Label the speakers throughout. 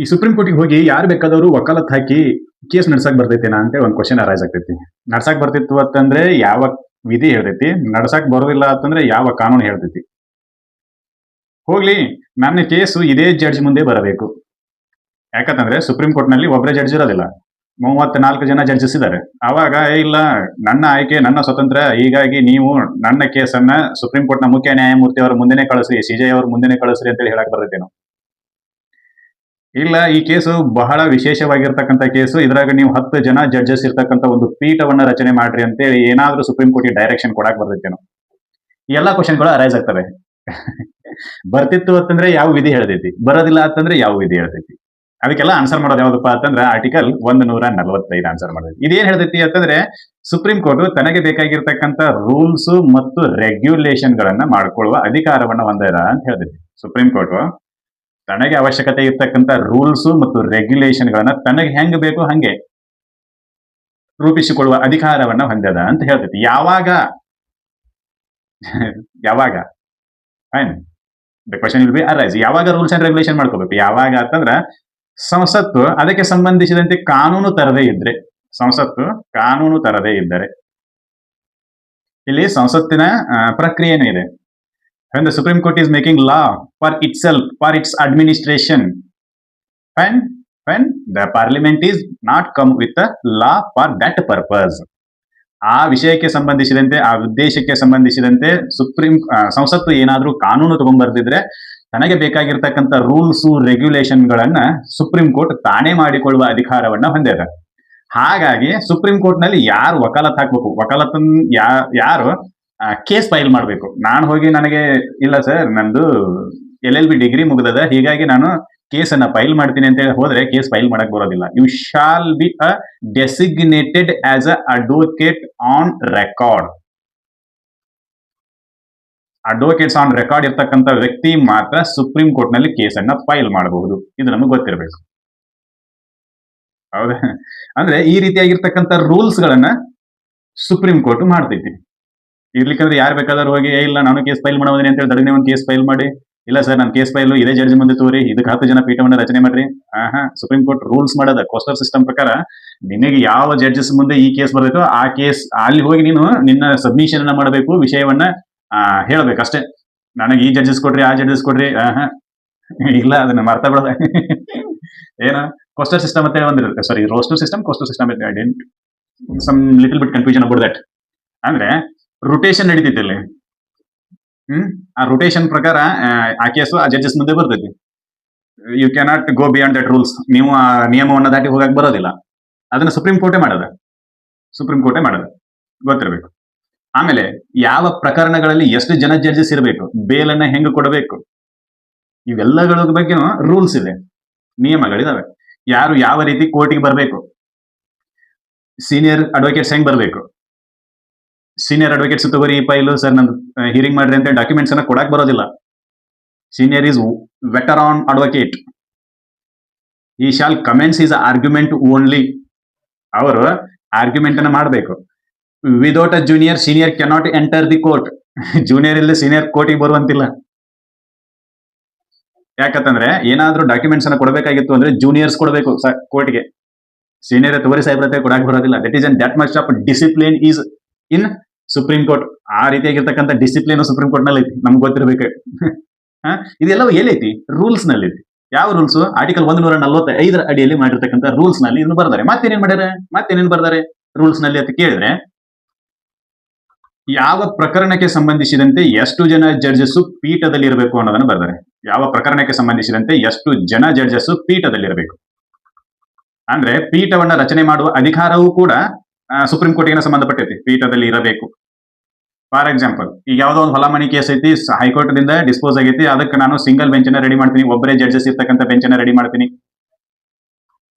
Speaker 1: ಈ ಸುಪ್ರೀಂ ಕೋರ್ಟಿಗೆ ಹೋಗಿ ಯಾರು ಬೇಕಾದವರು ವಕಾಲತ್ ಹಾಕಿ ಕೇಸ್ ನಡ್ಸಕ್ ಬರ್ತೈತೇನಾ ಅಂತ ಒಂದು ಕ್ವಶನ್ ಅರೈಸ್ ಆಗ್ತೈತಿ. ನಡ್ಸಕ್ ಬರ್ತಿತ್ತು ಅಂತಂದ್ರೆ ಯಾವ ವಿಧಿ ಹೇಳ್ತೈತಿ, ನಡ್ಸಕ್ ಬರೋದಿಲ್ಲ ಅಂತಂದ್ರೆ ಯಾವ ಕಾನೂನು ಹೇಳ್ತೈತಿ. ಹೋಗ್ಲಿ, ನನ್ನ ಕೇಸು ಇದೇ ಜಡ್ಜ್ ಮುಂದೆ ಬರಬೇಕು. ಯಾಕಂತಂದ್ರೆ ಸುಪ್ರೀಂ ಕೋರ್ಟ್ ನಲ್ಲಿ ಒಬ್ಬರೇ ಜಡ್ಜ್ ಇರೋದಿಲ್ಲ, 34 ಜನ ಜಡ್ಜಸ್ ಇದ್ದಾರೆ. ಅವಾಗ ಇಲ್ಲ, ನನ್ನ ಆಯ್ಕೆ ನನ್ನ ಸ್ವತಂತ್ರ, ಹೀಗಾಗಿ ನೀವು ನನ್ನ ಕೇಸನ್ನ ಸುಪ್ರೀಂ ಕೋರ್ಟ್ ನ ಮುಖ್ಯ ನ್ಯಾಯಮೂರ್ತಿ ಅವರ ಮುಂದೆನೆ ಕಳಿಸ್ರಿ, ಸಿಜೆ ಅವ್ರ ಮುಂದೆನೆ ಕಳಿಸ್ರಿ ಅಂತ ಹೇಳಕ್ ಬರ್ತೈತೇನೋ. ಇಲ್ಲ, ಈ ಕೇಸು ಬಹಳ ವಿಶೇಷವಾಗಿರ್ತಕ್ಕಂಥ ಕೇಸು, ಇದ್ರಾಗ ನೀವು 10 ಜನ ಜಡ್ಜಸ್ ಇರ್ತಕ್ಕಂಥ ಒಂದು ಪೀಠವನ್ನ ರಚನೆ ಮಾಡ್ರಿ ಅಂತೇಳಿ ಏನಾದ್ರೂ ಸುಪ್ರೀಂ ಕೋರ್ಟ್ ಡೈರೆಕ್ಷನ್ ಕೊಡಾಕ್ ಬರ್ತೈತೇನೋ. ಈ ಎಲ್ಲಾ ಕ್ವಶನ್ಗಳು ಅರೈಸ್ ಆಗ್ತವೆ. ಬರ್ತಿತ್ತು ಅಂತಂದ್ರೆ ಯಾವ ವಿಧಿ ಹೇಳ್ತೈತಿ, ಬರೋದಿಲ್ಲ ಅಂತಂದ್ರೆ ಯಾವ ವಿಧಿ ಹೇಳ್ತೈತಿ. ಅದಕ್ಕೆಲ್ಲ ಆನ್ಸರ್ ಮಾಡೋದು ಯಾವ್ದಪ್ಪ ಅಂತಂದ್ರೆ ಆರ್ಟಿಕಲ್ 145 ಆನ್ಸರ್ ಮಾಡೋದು. ಇದೇನ್ ಹೇಳ್ತೈತಿ ಅಂತಂದ್ರೆ ಸುಪ್ರೀಂ ಕೋರ್ಟ್ ತನಗೆ ಬೇಕಾಗಿರ್ತಕ್ಕಂಥ ರೂಲ್ಸ್ ಮತ್ತು ರೆಗ್ಯುಲೇಷನ್ ಗಳನ್ನ ಮಾಡ್ಕೊಳ್ಳುವ ಅಧಿಕಾರವನ್ನ ಹೊಂದಿದ ಅಂತ ಹೇಳ್ತೈತಿ. ಸುಪ್ರೀಂ ಕೋರ್ಟ್ ತನಗೆ ಅವಶ್ಯಕತೆ ಇರ್ತಕ್ಕಂಥ ರೂಲ್ಸ್ ಮತ್ತು ರೆಗ್ಯುಲೇಷನ್ ಗಳನ್ನ ತನಗೆ ಹೆಂಗ್ ಬೇಕು ಹಂಗೆ ರೂಪಿಸಿಕೊಳ್ಳುವ ಅಧಿಕಾರವನ್ನ ಹೊಂದದ ಅಂತ ಹೇಳ್ತೈತಿ. ಯಾವಾಗ ಯಾವಾಗ fine, the question will be arise, ಯಾವಾಗ ರೂಲ್ಸ್ ಅಂಡ್ ರೆಗ್ಯುಲೇಷನ್ ಮಾಡ್ಕೋಬೇಕು, ಯಾವಾಗ ಅಂತಂದ್ರ ಸಂಸತ್ತು ಅದಕ್ಕೆ ಸಂಬಂಧಿಸಿದಂತೆ ಕಾನೂನು ತರದೇ ಇದ್ರೆ, ಸಂಸತ್ತು ಕಾನೂನು ತರದೇ ಇದ್ದರೆ. ಇಲ್ಲಿ ಸಂಸತ್ತಿನ ಪ್ರಕ್ರಿಯೆನೂ ಇದೆ. When the Supreme Court is making law for itself, for its administration, when the parliament is not come with a law for that purpose, ಆ ವಿಷಯಕ್ಕೆ ಸಂಬಂಧಿಸಿದಂತೆ, ಆ ಉದ್ದೇಶಕ್ಕೆ ಸಂಬಂಧಿಸಿದಂತೆ ಸಂಸತ್ತು ಏನಾದ್ರೂ ಕಾನೂನು ತಗೊಂಡ್ಬರ್ದಿದ್ರೆ ತನಗೆ ಬೇಕಾಗಿರ್ತಕ್ಕಂಥ ರೂಲ್ಸ್ ರೆಗ್ಯುಲೇಷನ್ ಗಳನ್ನ ಸುಪ್ರೀಂ ಕೋರ್ಟ್ ತಾನೇ ಮಾಡಿಕೊಳ್ಳುವ ಅಧಿಕಾರವನ್ನ ಹೊಂದಿದೆ. ಹಾಗಾಗಿ ಸುಪ್ರೀಂ ಕೋರ್ಟ್ ನಲ್ಲಿ ಯಾರು ವಕಾಲತ್ ಹಾಕ್ಬೇಕು, ವಕಾಲತ್ ಯಾರು ಕೇಸ್ ಫೈಲ್ ಮಾಡಬೇಕು. ನಾನು ಹೋಗಿ ನನಗೆ ಇಲ್ಲ ಸರ್ ನಂದು LLB ಡಿಗ್ರಿ ಮುಗಿದದ, ಹೀಗಾಗಿ ನಾನು ಕೇಸನ್ನ ಫೈಲ್ ಮಾಡ್ತೀನಿ ಅಂತ ಹೇಳಿ ಹೋದ್ರೆ ಕೇಸ್ ಫೈಲ್ ಮಾಡಕ್ ಬರೋದಿಲ್ಲ. You shall be a designated as a advocate on record. Advocates on record ಇರ್ತಕ್ಕಂಥ ವ್ಯಕ್ತಿ ಮಾತ್ರ ಸುಪ್ರೀಂ ಕೋರ್ಟ್ ನಲ್ಲಿ ಕೇಸನ್ನ ಫೈಲ್ ಮಾಡಬಹುದು. ಇದು ನಮಗೆ ಗೊತ್ತಿರಬೇಕು. ಹೌದಾ? ಅಂದ್ರೆ ಈ ರೀತಿಯಾಗಿರ್ತಕ್ಕಂಥ ರೂಲ್ಸ್ ಗಳನ್ನ ಸುಪ್ರೀಂ ಕೋರ್ಟ್ ಮಾಡ್ತೈತಿ. ಇರ್ಲಿಕ್ಕಂದ್ರೆ ಯಾರು ಬೇಕಾದ್ರೂ ಹೋಗಿ ಇಲ್ಲ ನಾನು ಕೇಸ್ ಫೈಲ್ ಮಾಡೋದೀನಿ ಅಂತ ಹೇಳಿ ದಡನೆ ಒಂದು ಕೇಸ್ ಫೈಲ್ ಮಾಡಿ, ಇಲ್ಲ ಸರ್ ನನ್ನ ಕೇಸ್ ಫೈಲ್ ಇದೇ ಜಡ್ಜ್ ಮುಂದೆ ತೋರಿ, ಇದಕ್ಕೆ 10 ಜನ ಪೀಠವನ್ನ ರಚನೆ ಮಾಡ್ರಿ. ಸುಪ್ರೀಂ ಕೋರ್ಟ್ ರೂಲ್ಸ್ ಮಾಡೋದ ಕೋಸ್ಟಲ್ ಸಿಸ್ಟಮ್ ಪ್ರಕಾರ ನಿನಗೆ ಯಾವ ಜಡ್ಜಸ್ ಮುಂದೆ ಈ ಕೇಸ್ ಬರಬೇಕೋ ಆ ಕೇಸ್ ಅಲ್ಲಿ ಹೋಗಿ ನೀನು ನಿನ್ನ ಸಬ್ಮಿಷನ್ ಅನ್ನ ಮಾಡಬೇಕು, ವಿಷಯವನ್ನ ಹೇಳ್ಬೇಕಷ್ಟೇ. ನನಗೆ ಈ ಜಡ್ಜಸ್ ಕೊಡ್ರಿ, ಆ ಜಡ್ಜಸ್ ಕೊಡ್ರಿ, ಇಲ್ಲ ಅದನ್ನ ಮರ್ತಾ ಬಿಡೋದ. ಏನು ಕೋಸ್ಟಲ್ ಸಿಸ್ಟಮ್ ಅಂತ ಹೇಳಿ ಒಂದಿರುತ್ತೆ, sorry roster system, coastal system, some little bit confusion about that. ಅಂದ್ರೆ ರೊಟೇಷನ್ ನಡೀತೈತಿ ಅಲ್ಲಿ. ಆ ರೊಟೇಷನ್ ಪ್ರಕಾರ ಆ ಕೇಸು ಆ ಜಡ್ಜಸ್ ಮುಂದೆ ಬರ್ತೈತಿ. You cannot go beyond that rules. ನೀವು ಆ ನಿಯಮವನ್ನ ದಾಟಿ ಹೋಗಕ್ ಬರೋದಿಲ್ಲ. ಅದನ್ನ ಸುಪ್ರೀಂ ಕೋರ್ಟೇ ಮಾಡೋದ, ಗೊತ್ತಿರಬೇಕು. ಆಮೇಲೆ ಯಾವ ಪ್ರಕರಣಗಳಲ್ಲಿ ಎಷ್ಟು ಜನ ಜಡ್ಜಸ್ ಇರಬೇಕು, ಬೇಲನ್ನ ಹೆಂಗ್ ಕೊಡಬೇಕು, ಇವೆಲ್ಲಗಳ ಬಗ್ಗೆನೂ ರೂಲ್ಸ್ ಇದೆ, ನಿಯಮಗಳಿದಾವೆ. ಯಾರು ಯಾವ ರೀತಿ ಕೋರ್ಟಿಗೆ ಬರಬೇಕು, ಸೀನಿಯರ್ ಅಡ್ವೊಕೇಟ್ಸ್ ಹೆಂಗ್ ಬರಬೇಕು, ಸೀನಿಯರ್ ಅಡ್ವೊಕೇಟ್ಸ್ ತಗೋರಿ ಈ ಫೈಲು ಸರ್ ನಂದು ಹಿಯರಿಂಗ್ ಮಾಡ್ರಿ ಅಂತ ಡಾಕ್ಯುಮೆಂಟ್ಸ್ ಅನ್ನ ಕೊಡಕ್ ಬರೋದಿಲ್ಲ. Senior is veteran advocate, he shall commence his argument only. ಅವರು ಆರ್ಗ್ಯುಮೆಂಟ್ ಅನ್ನ ಮಾಡಬೇಕು. Without a junior, senior cannot enter the court. Junior ಇಲ್ಲಿ ಸೀನಿಯರ್ ಕೋರ್ಟಿಗೆ ಬರುವಂತಿಲ್ಲ. ಯಾಕಂತಂದ್ರೆ ಏನಾದ್ರೂ ಡಾಕ್ಯುಮೆಂಟ್ಸ್ ಅನ್ನ ಕೊಡಬೇಕಾಗಿತ್ತು ಅಂದ್ರೆ ಜೂನಿಯರ್ಸ್ ಕೊಡಬೇಕು ಕೋರ್ಟ್ಗೆ, ಸೀನಿಯರ್ ತಗೋರಿ ಸಾಹೇಬ್ರತೆ ಕೊಡಕ್ ಬರೋದಿಲ್ಲ. That is that much of discipline is in supreme court. ಆ ರೀತಿಯಾಗಿರ್ತಕ್ಕಂಥ ಡಿಸಿಪ್ಲಿನ್ ಸುಪ್ರೀಂ ಕೋರ್ಟ್ ನಲ್ಲಿ ಐತಿ, ನಮ್ಗೆ ಗೊತ್ತಿರಬೇಕು. ಇದೆಲ್ಲವೂ ಎಲ್ಲೈತಿ, ರೂಲ್ಸ್ ನಲ್ಲಿ ಐತಿ. ಯಾವ ರೂಲ್ಸ್? ಆರ್ಟಿಕಲ್ 145 ಅಡಿಯಲ್ಲಿ ಮಾಡಿರ್ತಕ್ಕಂಥ ರೂಲ್ಸ್ ನಲ್ಲಿ ಇದನ್ನು ಬರ್ದಾರೆ. ಮತ್ತೇನೇನ್ ಬರ್ದಾರೆ ರೂಲ್ಸ್ ನಲ್ಲಿ ಅಂತ ಕೇಳಿದ್ರೆ, ಯಾವ ಪ್ರಕರಣಕ್ಕೆ ಸಂಬಂಧಿಸಿದಂತೆ ಎಷ್ಟು ಜನ ಜಡ್ಜಸ್ ಪೀಠದಲ್ಲಿ ಇರಬೇಕು ಅನ್ನೋದನ್ನ ಬರ್ದಾರೆ. ಯಾವ ಪ್ರಕರಣಕ್ಕೆ ಸಂಬಂಧಿಸಿದಂತೆ ಎಷ್ಟು ಜನ ಜಡ್ಜಸ್ ಪೀಠದಲ್ಲಿ ಇರಬೇಕು ಅಂದ್ರೆ ಪೀಠವನ್ನ ರಚನೆ ಮಾಡುವ ಅಧಿಕಾರವೂ ಕೂಡ ಸುಪ್ರೀಂ ಕೋರ್ಟ್ಗೆ ಸಂಬಂಧಪಟ್ಟೈತಿ, ಪೀಠದಲ್ಲಿ ಇರಬೇಕು. ಫಾರ್ ಎಕ್ಸಾಂಪಲ್, ಈಗ ಯಾವ್ದೋ ಒಂದು ಹೊಲ ಮನಿ ಕೇಸ್ ಐತಿ, ಹೈಕೋರ್ಟ್ ದಿಂದ ಡಿಸ್ಪೋಸ್ ಆಗೈತಿ, ಅದಕ್ಕೆ ನಾನು ಸಿಂಗಲ್ ಬೆಂಚ್ ಅನ್ನ ರೆಡಿ ಮಾಡ್ತೀನಿ, ಒಬ್ಬರೇ ಜಡ್ಜಸ್ ಇರ್ತಕ್ಕಂಥ ಬೆಂಚ್ ಅನ್ನ ರೆಡಿ ಮಾಡ್ತೀನಿ,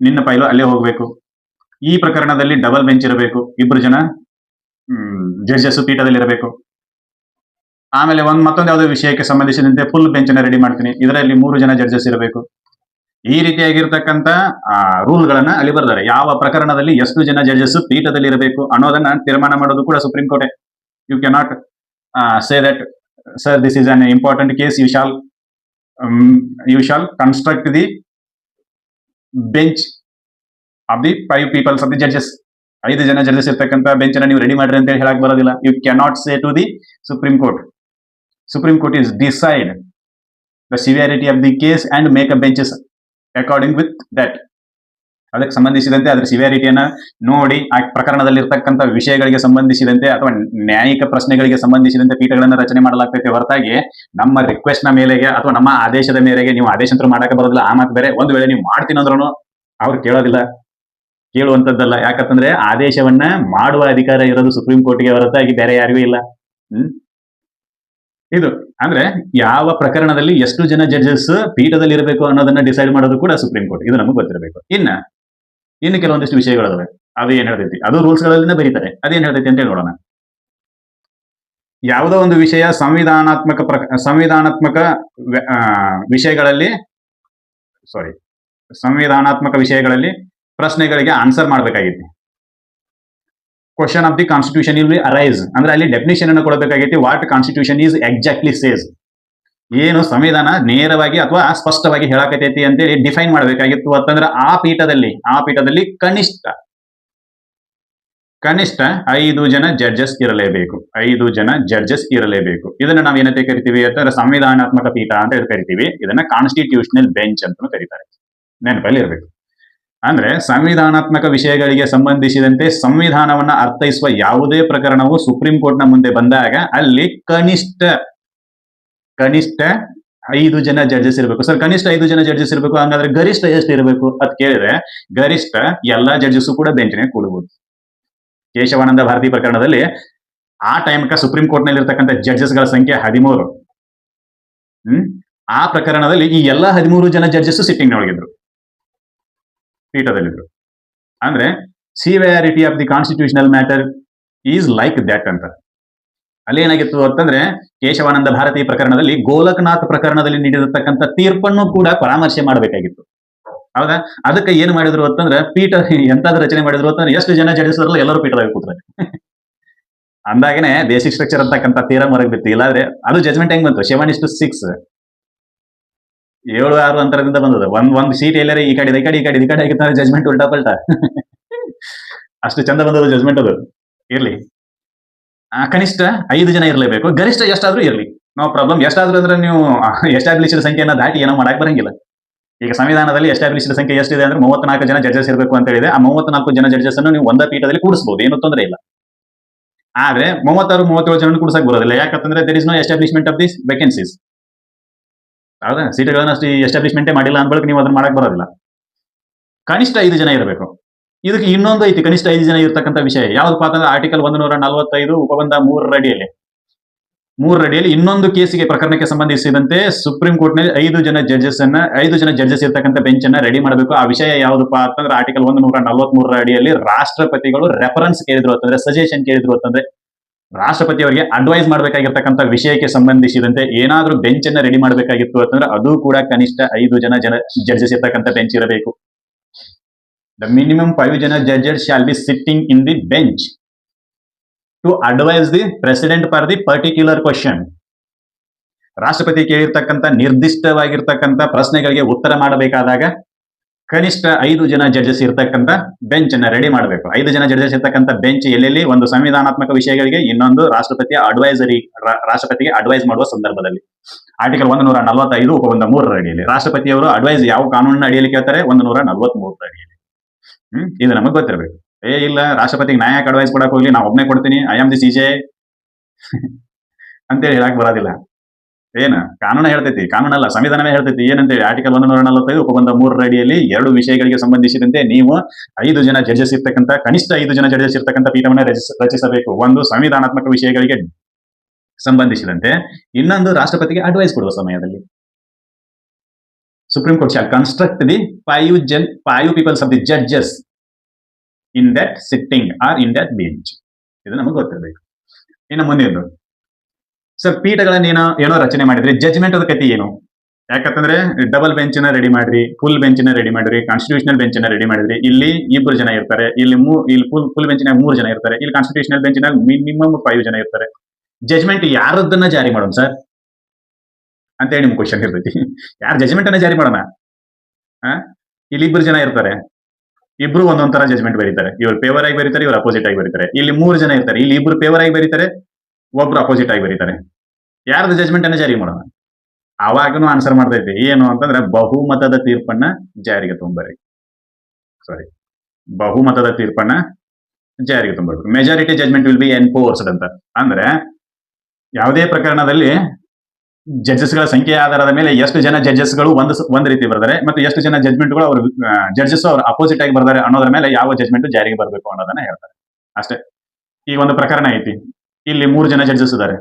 Speaker 1: ನಿನ್ನ ಫೈಲು ಅಲ್ಲೇ ಹೋಗ್ಬೇಕು. ಈ ಪ್ರಕರಣದಲ್ಲಿ ಡಬಲ್ ಬೆಂಚ್ ಇರಬೇಕು, 2 ಜನ ಜಡ್ಜಸ್ ಪೀಠದಲ್ಲಿ ಇರಬೇಕು. ಆಮೇಲೆ ಮತ್ತೊಂದು ಯಾವುದೋ ವಿಷಯಕ್ಕೆ ಸಂಬಂಧಿಸಿದಂತೆ ಫುಲ್ ಬೆಂಚ್ ಅನ್ನ ರೆಡಿ ಮಾಡ್ತೀನಿ, ಇದರಲ್ಲಿ 3 ಜನ ಜಡ್ಜಸ್ ಇರಬೇಕು. ಈ ರೀತಿಯಾಗಿರ್ತಕ್ಕಂಥ ರೂಲ್ ಗಳನ್ನ ಅಲ್ಲಿ ಬರ್ತಾರೆ. ಯಾವ ಪ್ರಕರಣದಲ್ಲಿ ಎಷ್ಟು ಜನ ಜಡ್ಜಸ್ ಪೀಠದಲ್ಲಿ ಇರಬೇಕು ಅನ್ನೋದನ್ನ ತೀರ್ಮಾನ ಮಾಡೋದು ಕೂಡ supreme court. You cannot say that sir this is an important case, you shall construct the bench of the 5 peoples of the judges. 5 ಜನ ಜಡ್ಜಸ್ ಇರ್ತಕ್ಕಂಥ ಬೆಂಚ್ ಅನ್ನ ನೀವು ರೆಡಿ ಮಾಡ್ರಿ ಅಂತ ಹೇಳಕ್ ಬರೋದಿಲ್ಲ. You cannot say to the supreme court. Supreme court is decide the severity of the case and make a benches according with that. ಅದಕ್ಕೆ ಸಂಬಂಧಿಸಿದಂತೆ ಅದರ ಸಿವಿಯಾರಿಟಿಯನ್ನ ನೋಡಿ ಆ ಪ್ರಕರಣದಲ್ಲಿರ್ತಕ್ಕಂಥ ವಿಷಯಗಳಿಗೆ ಸಂಬಂಧಿಸಿದಂತೆ ಅಥವಾ ನ್ಯಾಯಿಕ ಪ್ರಶ್ನೆಗಳಿಗೆ ಸಂಬಂಧಿಸಿದಂತೆ ಪೀಠಗಳನ್ನು ರಚನೆ ಮಾಡಲಾಗ್ತೈತೆ ಹೊರತಾಗಿ ನಮ್ಮ ರಿಕ್ವೆಸ್ಟ್ ನ ಮೇಲೆಗೆ ಅಥವಾ ನಮ್ಮ ಆದೇಶದ ಮೇರೆಗೆ ನೀವು ಆದೇಶಂತರ ಮಾಡಕ್ಕೆ ಬರೋದಿಲ್ಲ. ಆ ಮಾತು ಬೇರೆ. ಒಂದು ವೇಳೆ ನೀವು ಮಾಡ್ತೀನಿ ಅಂದ್ರೂ ಅವ್ರು ಕೇಳೋದಿಲ್ಲ, ಕೇಳುವಂತದ್ದಲ್ಲ. ಯಾಕಂತಂದ್ರೆ ಆದೇಶವನ್ನ ಮಾಡುವ ಅಧಿಕಾರ ಇರೋದು ಸುಪ್ರೀಂ ಕೋರ್ಟ್ಗೆ ಹೊರತಾಗಿ ಬೇರೆ ಯಾರಿಗೂ ಇಲ್ಲ. ಇದು ಅಂದ್ರೆ ಯಾವ ಪ್ರಕರಣದಲ್ಲಿ ಎಷ್ಟು ಜನ ಜಡ್ಜಸ್ ಪೀಠದಲ್ಲಿ ಇರಬೇಕು ಅನ್ನೋದನ್ನ ಡಿಸೈಡ್ ಮಾಡೋದು ಕೂಡ ಸುಪ್ರೀಂ ಕೋರ್ಟ್. ಇದು ನಮಗೆ ಗೊತ್ತಿರಬೇಕು. ಇನ್ನು ಕೆಲವೊಂದಿಷ್ಟು ವಿಷಯಗಳಿವೆ. ಅದು ಏನ್ ಹೇಳ್ತೈತಿ, ಅದು ರೂಲ್ಸ್ ಗಳಲ್ಲಿನ ಬರೀತಾರೆ. ಅದೇನ್ ಹೇಳ್ತೈತಿ ಅಂತ ಹೇಳಿ ನೋಡೋಣ. ಯಾವುದೋ ಒಂದು ವಿಷಯ ಸಂವಿಧಾನಾತ್ಮಕ ವಿಷಯಗಳಲ್ಲಿ ಪ್ರಶ್ನೆಗಳಿಗೆ ಆನ್ಸರ್ ಮಾಡಬೇಕಾಗಿತ್ತು. Question of the constitution will arise ಅಂದ್ರೆ ಅಲ್ಲಿ ಡೆಫಿನಿಷನ್ ಅನ್ನು ಕೊಡಬೇಕಾಗಿತ್ತು. What constitution is exactly says, ಏನು ಸಂವಿಧಾನ ನೇರವಾಗಿ ಅಥವಾ ಸ್ಪಷ್ಟವಾಗಿ ಹೇಳಕತೈತಿ ಅಂತೇಳಿ ಡಿಫೈನ್ ಮಾಡಬೇಕಾಗಿತ್ತು. ಅಂತಂದ್ರೆ ಆ ಪೀಠದಲ್ಲಿ ಕನಿಷ್ಠ 5 ಜನ ಜಡ್ಜಸ್ ಇರಲೇಬೇಕು. 5 ಜನ ಜಡ್ಜಸ್ ಇರಲೇಬೇಕು. ಇದನ್ನ ನಾವು ಏನಂತ ಕರಿತೀವಿ ಅಂತಂದ್ರೆ ಸಂವಿಧಾನಾತ್ಮಕ ಪೀಠ ಅಂತ ಹೇಳಿ ಕರಿತೀವಿ. ಇದನ್ನ ಕಾನ್ಸ್ಟಿಟ್ಯೂಷನಲ್ ಬೆಂಚ್ ಅಂತ ಕರೀತಾರೆ. ನೆನಪಲ್ಲಿ ಇರಬೇಕು. ಅಂದ್ರೆ ಸಂವಿಧಾನಾತ್ಮಕ ವಿಷಯಗಳಿಗೆ ಸಂಬಂಧಿಸಿದಂತೆ ಸಂವಿಧಾನವನ್ನ ಅರ್ಥೈಸುವ ಯಾವುದೇ ಪ್ರಕರಣವು ಸುಪ್ರೀಂ ಕೋರ್ಟ್ನ ಮುಂದೆ ಬಂದಾಗ ಅಲ್ಲಿ ಕನಿಷ್ಠ 5 ಜನ ಜಡ್ಜಸ್ ಇರಬೇಕು. ಸರ್ ಕನಿಷ್ಠ 5 ಜನ ಜಡ್ಜಸ್ ಇರಬೇಕು, ಹಂಗಾದ್ರೆ ಗರಿಷ್ಠ ಎಷ್ಟು ಇರಬೇಕು ಅಂತ ಕೇಳಿದ್ರೆ ಗರಿಷ್ಠ ಎಲ್ಲಾ ಜಡ್ಜಸ್ ಕೂಡ ಬೆಂಚ್ನೇ ಕೂಡಬಹುದು. ಕೇಶವಾನಂದ ಭಾರತಿ ಪ್ರಕರಣದಲ್ಲಿ ಆ ಟೈಮ್ಕ ಸುಪ್ರೀಂ ಕೋರ್ಟ್ ನಲ್ಲಿ ಇರ್ತಕ್ಕಂಥ ಜಡ್ಜಸ್ ಗಳ ಸಂಖ್ಯೆ 13. ಆ ಪ್ರಕರಣದಲ್ಲಿ ಈ ಎಲ್ಲಾ 13 ಜನ ಜಡ್ಜಸ್ ಸಿಟ್ಟಿಂಗ್ ಒಳಗಿದ್ರು, ಪೀಠದಲ್ಲಿದ್ರು. ಅಂದ್ರೆ severity of the constitutional matter is like that ಅಂತ. ಅಲ್ಲಿ ಏನಾಗಿತ್ತು ಅಂತಂದ್ರೆ ಕೇಶವಾನಂದ ಭಾರತಿ ಪ್ರಕರಣದಲ್ಲಿ ಗೋಲಕ್ನಾಥ್ ಪ್ರಕರಣದಲ್ಲಿ ನೀಡಿರತಕ್ಕಂಥ ತೀರ್ಪನ್ನು ಕೂಡ ಪರಾಮರ್ಶೆ ಮಾಡಬೇಕಾಗಿತ್ತು. ಹೌದಾ? ಅದಕ್ಕೆ ಏನ್ ಮಾಡಿದ್ರು ಅಂತಂದ್ರೆ ಪೀಠ ಎಂತಾದ್ರೂ ರಚನೆ ಮಾಡಿದ್ರು ಅಂತಂದ್ರೆ ಎಷ್ಟು ಜನ ಜಡ್ಜಸ್ ಎಲ್ಲರೂ ಪೀಠದಲ್ಲಿ ಕೂತ್ರೆ ಅಂದಾಗನೆ ಬೇಸಿಕ್ ಸ್ಟ್ರಕ್ಚರ್ ಅಂತಕ್ಕಂಥ ತೀರಾ ಹೊರಗೆ ಬಿತ್ತು. ಇಲ್ಲಾದ್ರೆ ಅದು ಜಜ್ಮೆಂಟ್ ಹೆಂಗ್ ಬಂತು? 7:6 7-6 ಅಂತರದಿಂದ ಬಂದದ. ಒಂದ್ ಸೀಟ್ ಎಲ್ಲಾರ ಈ ಕಡೆ ಆಗಿರ್ತಾರೆ ಜಜ್ಮೆಂಟ್ ಉಲ್ಟಾ ಪಲ್ಟಾ ಅಷ್ಟು ಚಂದ ಬಂದದ ಜಜ್ಮೆಂಟ್. ಅದು ಇರ್ಲಿ, ಕನಿಷ್ಠ 5 ಜನ ಇರಲೇಬೇಕು. ಗರಿಷ್ಠ ಎಷ್ಟಾದ್ರೂ ಇರ್ಲಿ, ನೋ ಪ್ರಾಬ್ಲಮ್. ಎಷ್ಟಾದ್ರೂ ಅಂದ್ರೆ ನೀವು ಎಸ್ಟಾಬ್ಲಿಷ್ಡ್ ಸಂಖ್ಯೆಯನ್ನ ದಾಟಿ ಏನೋ ಮಾಡಕ್ ಬರಂಗಿಲ್ಲ. ಈಗ ಸಂವಿಧಾನದಲ್ಲಿ ಎಸ್ಟಾಬ್ಲಿಷ್ಡ್ ಸಂಖ್ಯೆ ಎಷ್ಟಿದೆ ಅಂದ್ರೆ 34 ಜನ ಜಡ್ಜಸ್ ಇರಬೇಕು ಅಂತ ಹೇಳಿದೆ. ಆ 34 ಜನ ಜಡ್ಜಸ್ ಅನ್ನು ನೀವು ಒಂದೇ ಪೀಠದಲ್ಲಿ ಕೂಡಿಸಬಹುದು, ಏನು ತೊಂದರೆ ಇಲ್ಲ. ಆದ್ರೆ 36-37 ಜನ ಕೂಡಿಸಕ್ ಬರೋದಿಲ್ಲ. ಯಾಕಂತಂದ್ರೆ there is no establishment of this vacancies. ಹೌದಾ? ಸೀಟ್ಗಳನ್ನ ಅಷ್ಟು ಎಸ್ಟಾಬ್ಲಿಷ್ಮೆಂಟೇ ಮಾಡಿಲ್ಲ ಅಂದ್ಬಳಕ್ ನೀವು ಅದನ್ನ ಮಾಡಕ್ ಬರೋದಿಲ್ಲ. ಕನಿಷ್ಠ 5 ಜನ ಇರಬೇಕು. ಇದಕ್ಕೆ ಇನ್ನೊಂದು ಐತಿ ಕನಿಷ್ಠ 5 ಜನ ಇರತಕ್ಕಂಥ ವಿಷಯ. ಯಾವ್ದಪ್ಪ ಅಂತಂದ್ರೆ ಆರ್ಟಿಕಲ್ 145 ಉಪಬಂಧ 3 ಅಡಿಯಲ್ಲಿ ಇನ್ನೊಂದು ಕೇಸಿಗೆ ಪ್ರಕರಣಕ್ಕೆ ಸಂಬಂಧಿಸಿದಂತೆ ಸುಪ್ರೀಂ ಕೋರ್ಟ್ ನಲ್ಲಿ 5 ಜನ ಜಡ್ಜಸ್ ಇರ್ತಕ್ಕಂಥ ಬೆಂಚ್ ಅನ್ನ ರೆಡಿ ಮಾಡಬೇಕು. ಆ ವಿಷಯ ಯಾವ್ದಪ್ಪ ಅಂತಂದ್ರೆ ಆರ್ಟಿಕಲ್ 143 ಅಡಿಯಲ್ಲಿ ರಾಷ್ಟ್ರಪತಿಗಳು ರೆಫರೆನ್ಸ್ ಕೇಳಿದ್ರು ಅಂತಂದ್ರೆ, ಸಜೆಷನ್ ಕೇಳಿದ್ರು ಅಂತಂದ್ರೆ, ರಾಷ್ಟ್ರಪತಿ ಅವರಿಗೆ ಅಡ್ವೈಸ್ ಮಾಡಬೇಕಾಗಿರ್ತಕ್ಕಂಥ ವಿಷಯಕ್ಕೆ ಸಂಬಂಧಿಸಿದಂತೆ ಏನಾದ್ರೂ ಬೆಂಚ್ ಅನ್ನ ರೆಡಿ ಮಾಡಬೇಕಾಗಿತ್ತು ಅಂತಂದ್ರೆ ಅದು ಕೂಡ ಕನಿಷ್ಠ 5 ಜನ ಜಡ್ಜಸ್ ಇರ್ತಕ್ಕಂಥ ಬೆಂಚ್ ಇರಬೇಕು. The minimum 5 ಜನ judges shall be sitting in the bench to advise the president for the particular question. ರಾಷ್ಟ್ರಪತಿ ಕೇಳಿರ್ತಕ್ಕಂಥ ನಿರ್ದಿಷ್ಟವಾಗಿರ್ತಕ್ಕಂಥ ಪ್ರಶ್ನೆಗಳಿಗೆ ಉತ್ತರ ಮಾಡಬೇಕಾದಾಗ ಕನಿಷ್ಠ 5 ಜನ ಜಡ್ಜಸ್ ಇರ್ತಕ್ಕಂಥ ಬೆಂಚ್ ಅನ್ನ ರೆಡಿ ಮಾಡಬೇಕು. 5 ಜನ ಜಡ್ಜಸ್ ಇರ್ತಕ್ಕಂಥ ಬೆಂಚ್ ಎಲ್ಲೆಲ್ಲಿ? ಒಂದು ಸಂವಿಧಾನಾತ್ಮಕ ವಿಷಯಗಳಿಗೆ, ಇನ್ನೊಂದು ರಾಷ್ಟ್ರಪತಿಗೆ ಅಡ್ವೈಸ್ ಮಾಡುವ ಸಂದರ್ಭದಲ್ಲಿ. ಆರ್ಟಿಕಲ್ 145 ಉಪಬಂಧ 3 ಅಡಿಯಲ್ಲಿ ರಾಷ್ಟ್ರಪತಿಯವರು ಅಡ್ವೈಸ್ ಯಾವ ಕಾನೂನಿನ ಅಡಿಯಲ್ಲಿ ಕೇಳ್ತಾರೆ? 143 ಅಡಿಯಲ್ಲಿ. ಇದು ನಮಗ್ ಗೊತ್ತಿರಬೇಕು. ಇಲ್ಲ ರಾಷ್ಟ್ರಪತಿಗೆ ನ್ಯಾಯಕ್ಕೆ ಅಡ್ವೈಸ್ ಕೊಡಕ್ ಹೋಗ್ಲಿ, ನಾ ಒಬ್ಬನೇ ಕೊಡ್ತೀನಿ, ಐ ಆಮ್ ದಿ CJ ಅಂತೇಳಿ ಹೇಳಕ್ ಬರೋದಿಲ್ಲ. ಏನ ಕಾನೂನ ಹೇಳ್ತೈತಿ? ಕಾನೂನಲ್ಲ, ಸಂವಿಧಾನವೇ ಹೇಳ್ತೈತಿ. ಏನಂತೇಳಿ ಆರ್ಟಿಕಲ್ 145 ಉಪಬಂಧ 3 ಅಡಿಯಲ್ಲಿ 2 ವಿಷಯಗಳಿಗೆ ಸಂಬಂಧಿಸಿದಂತೆ ನೀವು 5 ಜನ ಜಡ್ಜಸ್ ಇರ್ತಕ್ಕಂಥ, ಕನಿಷ್ಠ 5 ಜನ ಜಡ್ಜಸ್ ಇರ್ತಕ್ಕಂಥ ಪೀಠವನ್ನು ರಚಿಸಬೇಕು. ಒಂದು ಸಂವಿಧಾನಾತ್ಮಕ ವಿಷಯಗಳಿಗೆ ಸಂಬಂಧಿಸಿದಂತೆ, ಇನ್ನೊಂದು ರಾಷ್ಟ್ರಪತಿಗೆ ಅಡ್ವೈಸ್ ಕೊಡುವ ಸಮಯದಲ್ಲಿ. Supreme Court shall construct the 5 peoples of the judges in that sitting or in that bench. ಇದು ನಮಗೆ ಗೊತ್ತಿರಬೇಕು. ಇನ್ನು ಮುಂದಿದ್ದು ಸರ್, ಪೀಠಗಳನ್ನ ಏನೋ ರಚನೆ ಮಾಡಿದ್ರೆ ಜಜ್ಮೆಂಟ್ ಅದ ಕತಿ ಏನು? ಯಾಕಂತಂದ್ರೆ ಡಬಲ್ ಬೆಂಚ್ ನ ರೆಡಿ ಮಾಡ್ರಿ, ಫುಲ್ ಬೆಂಚ್ ನ ರೆಡಿ ಮಾಡ್ರಿ, ಕಾನ್ಸ್ಟಿಟ್ಯೂಷನಲ್ ಬೆಂಚ್ ನ ರೆಡಿ ಮಾಡಿದ್ರಿ. ಇಲ್ಲಿ 2 ಜನ ಇರ್ತಾರೆ, ಇಲ್ಲಿ ಫುಲ್ ಬೆಂಚ್ ನಾಗ 3 ಜನ ಇರ್ತಾರೆ, ಇಲ್ಲಿ ಕಾನ್ಸ್ಟಿಟ್ಯೂಷನಲ್ ಬೆಂಚ್ ನಾಗ ಮಿನಿಮಮ್ 5 ಜನ ಇರ್ತಾರೆ. ಜಜ್ಮೆಂಟ್ ಯಾರದನ್ನ ಜಾರಿ ಮಾಡೋಣ ಸರ್ ಅಂತ ಹೇಳಿ ನಿಮ್ ಕ್ವಶನ್ ಇರ್ತೈತಿ. ಯಾರು ಜಜ್ಮೆಂಟ್ ಅನ್ನ ಜಾರಿ ಮಾಡೋಣ? ಇಲ್ಲಿ ಇಬ್ಬರು ಜನ ಇರ್ತಾರೆ, ಇಬ್ರು ಒಂದೊಂದ್ ತರ ಜಜ್ಮೆಂಟ್ ಬರೀತಾರೆ. ಇವ್ರು ಫೇವರ್ ಆಗಿ ಬರೀತಾರೆ, ಇವ್ರು ಅಪೋಸಿಟ್ ಆಗಿ ಬರೀತಾರೆ. ಇಲ್ಲಿ 3 ಜನ ಇರ್ತಾರೆ, ಇಲ್ಲಿ ಇಬ್ರು ಫೇವರ್ ಆಗಿ ಬರೀತಾರೆ, ಒಬ್ರು ಅಪೋಸಿಟ್ ಆಗಿ ಬರೀತಾರೆ. ಯಾರ್ದು ಜಜ್ಮೆಂಟ್ ಅನ್ನ ಜಾರಿ ಮಾಡೋಣ? ಅವಾಗನು ಆನ್ಸರ್ ಮಾಡ್ತಾ ಇದ್ದೆ ಏನು ಅಂತಂದ್ರೆ ಬಹುಮತದ ತೀರ್ಪನ್ನ ಜಾರಿಗೆ ತುಂಬರಿ. ಸಾರಿ, ಬಹುಮತದ ತೀರ್ಪನ್ನ ಜಾರಿಗೆ ತುಂಬಬೇಕು. Majority judgment will be enforced ಅಂತ ಅಂದ್ರೆ ಯಾವುದೇ ಪ್ರಕರಣದಲ್ಲಿ ಜಡ್ಜಸ್ಗಳ ಸಂಖ್ಯೆಯ ಆಧಾರದ ಮೇಲೆ ಎಷ್ಟು ಜನ ಜಡ್ಜಸ್ಗಳು ಒಂದ್ ರೀತಿ ಬರ್ತಾರೆ ಮತ್ತು ಎಷ್ಟು ಜನ ಜಜ್ಮೆಂಟ್ಗಳು ಅವರು ಜಡ್ಜಸ್ ಅವ್ರ ಅಪೋಸಿಟ್ ಆಗಿ ಬರ್ತಾರೆ ಅನ್ನೋದ್ರ ಮೇಲೆ ಯಾವ ಜಜ್ಮೆಂಟ್ ಜಾರಿಗೆ ಬರಬೇಕು ಅನ್ನೋದನ್ನ ಹೇಳ್ತಾರೆ ಅಷ್ಟೇ. ಈಗ ಒಂದು ಪ್ರಕರಣ ಐತಿ, ಇಲ್ಲಿ 3 ಜನ ಜಡ್ಜಸ್ ಇದ್ದಾರೆ.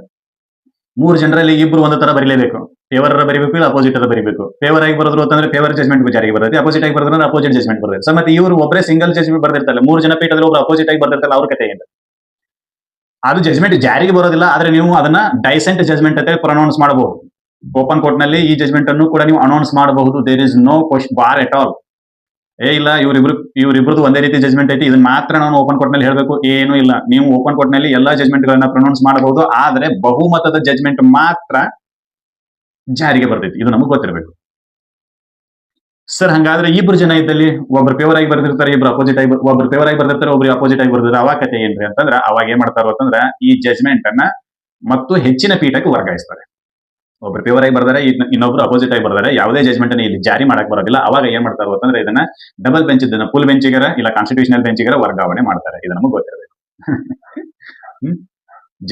Speaker 1: 3 ಜನರಲ್ಲಿ ಇಬ್ರು ಒಂದು ತರ ಬರೀಲೇಬೇಕು. ಫೇವರ್ ಬರೀಬೇಕು, ಇಲ್ಲ ಅಪೋಸಿಟ್ ಬರೀಬೇಕು. ಫೇವರ್ ಆಗಿ ಬರೋದ್ರು ಅಂತಂದ್ರೆ ಫೇವರ್ ಜಜ್ಮೆಂಟ್ ಜಾರಿಗೆ ಬರುತ್ತೆ, ಅಪೋಸಿಟ್ ಆಗಿ ಬರೋದ್ರೆ ಅಪೋಸಿಟ್ ಜಜ್ಮೆಂಟ್ ಬರುತ್ತೆ. ಸೊ ಮತ್ತೆ ಇವರು ಒಬ್ಬರೇ ಸಿಂಗಲ್ ಜಜ್ಮೆಂಟ್ ಬರ್ದಿರ್ತಾರೆ, 3 ಜನ ಪೀಠದಲ್ಲಿ ಒಬ್ರು ಅಪೋಸಿಟ್ ಆಗಿ ಬರ್ದಿರ್ತಾರೆ, ಅವ್ರ ಕಥೆ ಏನು? ಅದು ಜಜ್ಮೆಂಟ್ ಜಾರಿಗೆ ಬರೋದಿಲ್ಲ, ಆದ್ರೆ ನೀವು ಅದನ್ನ ಡೈಸೆಂಟ್ ಜಜ್ಮೆಂಟ್ ಅಂತ ಪ್ರೊನೌನ್ಸ್ ಮಾಡಬಹುದು. ಓಪನ್ ಕೋರ್ಟ್ ನಲ್ಲಿ ಈ ಜಜ್ಮೆಂಟ್ ಅನ್ನು ಕೂಡ ನೀವು ಅನೌನ್ಸ್ ಮಾಡಬಹುದು. There is no question bar at all. ಇಲ್ಲ ಇವ್ರಿಬ್ರದ್ದು ಒಂದೇ ರೀತಿ ಜಜ್ಮೆಂಟ್ ಐತಿ, ಇದನ್ನ ಮಾತ್ರ ನಾನು ಓಪನ್ ಕೋರ್ಟ್ ನಲ್ಲಿ ಹೇಳಬೇಕು, ಏನು ಇಲ್ಲ. ನೀವು ಓಪನ್ ಕೋರ್ಟ್ ನಲ್ಲಿ ಎಲ್ಲಾ ಜಜ್ಮೆಂಟ್ ಗಳನ್ನ ಪ್ರೊನೌನ್ಸ್ ಮಾಡಬಹುದು, ಆದ್ರೆ ಬಹುಮತದ ಜಜ್ಮೆಂಟ್ ಮಾತ್ರ ಜಾರಿಗೆ ಬರ್ತೈತಿ. ಇದು ನಮಗೆ ಗೊತ್ತಿರಬೇಕು. ಸರ್ ಹಂಗಾದ್ರೆ ಇಬ್ರು ಜನ ಇದ್ದಲ್ಲಿ ಒಬ್ರು ಫೇವರ್ ಆಗಿ ಬರ್ದಿರ್ತಾರೆ, ಇಬ್ರು ಅಪೋಸಿಟ್ ಆಗಿ, ಒಬ್ರು ಫೇವರ್ ಆಗಿ ಬರ್ದಿರ್ತಾರೆ, ಒಬ್ರು ಅಪೋಸಿಟ್ ಆಗಿ ಬರ್ದಿರ್ತಾರೆ. ಅವಾಗ ಕತೆ ಏನ್ರಿ ಅಂತಂದ್ರೆ ಅವಾಗ ಏನ್ ಮಾಡ್ತಾರೋ ಅಂತಂದ್ರೆ ಈ ಜಜ್ಮೆಂಟ್ ಅನ್ನ ಮತ್ತು ಹೆಚ್ಚಿನ ಪೀಠಕ್ಕೆ ವರ್ಗಾಯಿಸ್ತಾರೆ. ಒಬ್ರು ಫೇವರ್ ಆಗಿ ಬರ್ದಾರೆ, ಇನ್ನೊಬ್ರು ಅಪೋಸಿಟ್ ಆಗಿ ಬರ್ದಾರೆ, ಯಾವುದೇ ಜಜ್ಮೆಂಟ್ ಅನ್ನು ಇಲ್ಲಿ ಜಾರಿ ಮಾಡಕ್ ಬರೋದಿಲ್ಲ. ಅವಾಗ ಏನ್ ಮಾಡ್ತಾರೋ ಅಂತಂದ್ರೆ ಇದನ್ನ ಡಬಲ್ ಬೆಂಚ್ ಇದನ್ನ ಫುಲ್ ಬೆಂಚಿಗರ ಇಲ್ಲ ಕಾನ್ಸ್ಟಿಟ್ಯೂಷನಲ್ ಬೆಂಚಿಗರ ವರ್ಗಾವಣೆ ಮಾಡ್ತಾರೆ. ಇದು ನಮಗೆ ಗೊತ್ತಿರಬೇಕು.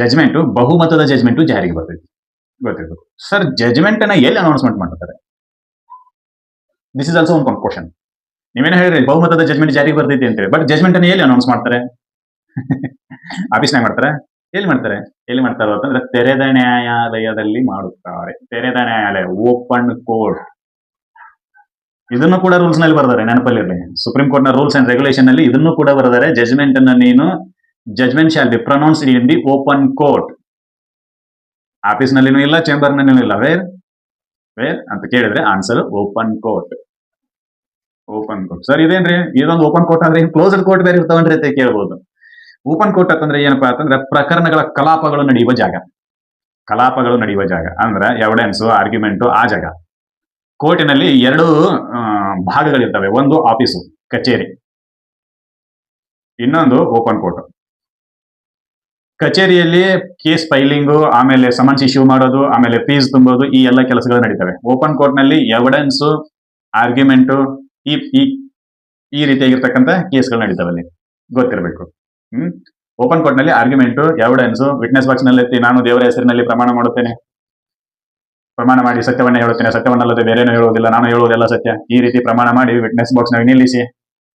Speaker 1: ಜಜ್ಮೆಂಟ್ ಬಹುಮತದ ಜಜ್ಮೆಂಟ್ ಜಾರಿಗೆ ಬರ್ತೈತಿ, ಗೊತ್ತಿರಬೇಕು. ಸರ್ ಜಜ್ಮೆಂಟ್ ಅನ್ನ ಎಲ್ಲಿ ಅನೌನ್ಸ್ಮೆಂಟ್ ಮಾಡ್ತಾರೆ? ದಿಸ್ ಇಸ್ ಆಲ್ಸೋ ಒಂದು ಕ್ವಶನ್. ನೀವೇನ ಹೇಳ್ರಿ ಬಹುಮತದ ಜಜ್ಮೆಂಟ್ ಜಾರಿಗೆ ಬರ್ತೈತಿ ಅಂತೇಳಿ, ಬಟ್ ಜಜ್ಮೆಂಟ್ ಅನ್ನ ಎಲ್ಲಿ ಅನೌನ್ಸ್ ಮಾಡ್ತಾರೆ? ಆಫೀಸ್ನಾಗ ಮಾಡ್ತಾರೆ? ಎಲ್ಲಿ ಮಾಡ್ತಾರೆ? ಎಲ್ಲಿ ಮಾಡ್ತಾರೋ ಅಂತಂದ್ರೆ ತೆರೆದ ನ್ಯಾಯಾಲಯದಲ್ಲಿ ಮಾಡುತ್ತಾರೆ. ತೆರೆದ ನ್ಯಾಯಾಲಯ, ಓಪನ್ ಕೋರ್ಟ್. ಇದನ್ನು ಕೂಡ ರೂಲ್ಸ್ ನಲ್ಲಿ ಬರ್ತಾರೆ, ನೆನಪಲ್ಲಿರಲಿ. ಸುಪ್ರೀಂ ಕೋರ್ಟ್ ನ ರೂಲ್ಸ್ ಅಂಡ್ ರೆಗ್ಯುಲೇಷನ್ ನಲ್ಲಿ ಇದನ್ನು ಕೂಡ ಬರ್ತಾರೆ. ಜಜ್ಮೆಂಟ್ ಅನ್ನ ನೀನು judgment shall be pronounced in the open court. Office ನಲ್ಲಿನೂ ಇಲ್ಲ, ಚೇಂಬರ್ ನಲ್ಲಿನೂ ಇಲ್ಲ. ವೇರ್ ಅಂತ ಕೇಳಿದ್ರೆ answer open court. Open court. Sir ಇದೇನ್ರಿ ಇದೊಂದು ಓಪನ್ ಕೋರ್ಟ್ ಅಂದ್ರೆ ಕ್ಲೋಸ್ಡ್ ಕೋರ್ಟ್ ಬೇರೆ ಇರ್ತಾವನ್ರಿ ಅಂತ ಕೇಳ್ಬೋದು. ಓಪನ್ ಕೋರ್ಟ್ ಅಂತಂದ್ರೆ ಏನಪ್ಪಾ ಅಂತಂದ್ರೆ ಪ್ರಕರಣಗಳ ಕಲಾಪಗಳು ನಡೆಯುವ ಜಾಗ. ಕಲಾಪಗಳು ನಡೆಯುವ ಜಾಗ ಅಂದ್ರೆ ಎವಿಡೆನ್ಸ್, ಆರ್ಗ್ಯುಮೆಂಟ್ ಆ ಜಾಗ. ಕೋರ್ಟಿನಲ್ಲಿ 2 ಭಾಗಗಳಿರ್ತವೆ. ಒಂದು ಆಫೀಸು, ಕಚೇರಿ, ಇನ್ನೊಂದು ಓಪನ್ ಕೋರ್ಟ್. ಕಚೇರಿಯಲ್ಲಿ ಕೇಸ್ ಫೈಲಿಂಗು, ಆಮೇಲೆ ಸಮನ್ಸ್ ಇಶ್ಯೂ ಮಾಡೋದು, ಆಮೇಲೆ ಫೀಸ್ ತುಂಬೋದು, ಈ ಎಲ್ಲ ಕೆಲಸಗಳು ನಡೀತವೆ. ಓಪನ್ ಕೋರ್ಟ್ ನಲ್ಲಿ ಎವಿಡೆನ್ಸ್, ಆರ್ಗ್ಯುಮೆಂಟ್, ಈ ರೀತಿಯಾಗಿರ್ತಕ್ಕಂಥ ಕೇಸ್ಗಳು ನಡೀತವೆ. ಅಲ್ಲಿ ಗೊತ್ತಿರಬೇಕು. ಓಪನ್ ಕೋರ್ಟ್ ನಲ್ಲಿ ಆರ್ಗ್ಯುಮೆಂಟ್, ಎವಿಡೆನ್ಸ್, ವಿಟ್ನೆಸ್ ಬಾಕ್ಸ್ ನಲ್ಲಿ ನಾನು ದೇವರ ಹೆಸರಿನಲ್ಲಿ ಪ್ರಮಾಣ ಮಾಡುತ್ತೇನೆ, ಪ್ರಮಾಣ ಮಾಡಿ ಸತ್ಯವನ್ನ ಹೇಳುತ್ತೇನೆ, ಸತ್ಯವನ್ನಲ್ಲದೆ ಬೇರೇನೂ ಹೇಳುವುದಿಲ್ಲ, ನಾನು ಹೇಳುವುದೆಲ್ಲ ಸತ್ಯ, ಈ ರೀತಿ ಪ್ರಮಾಣ ಮಾಡಿ ವಿಟ್ನೆಸ್ ಬಾಕ್ಸ್ ನಲ್ಲಿ ನಿಲ್ಲಿಸಿ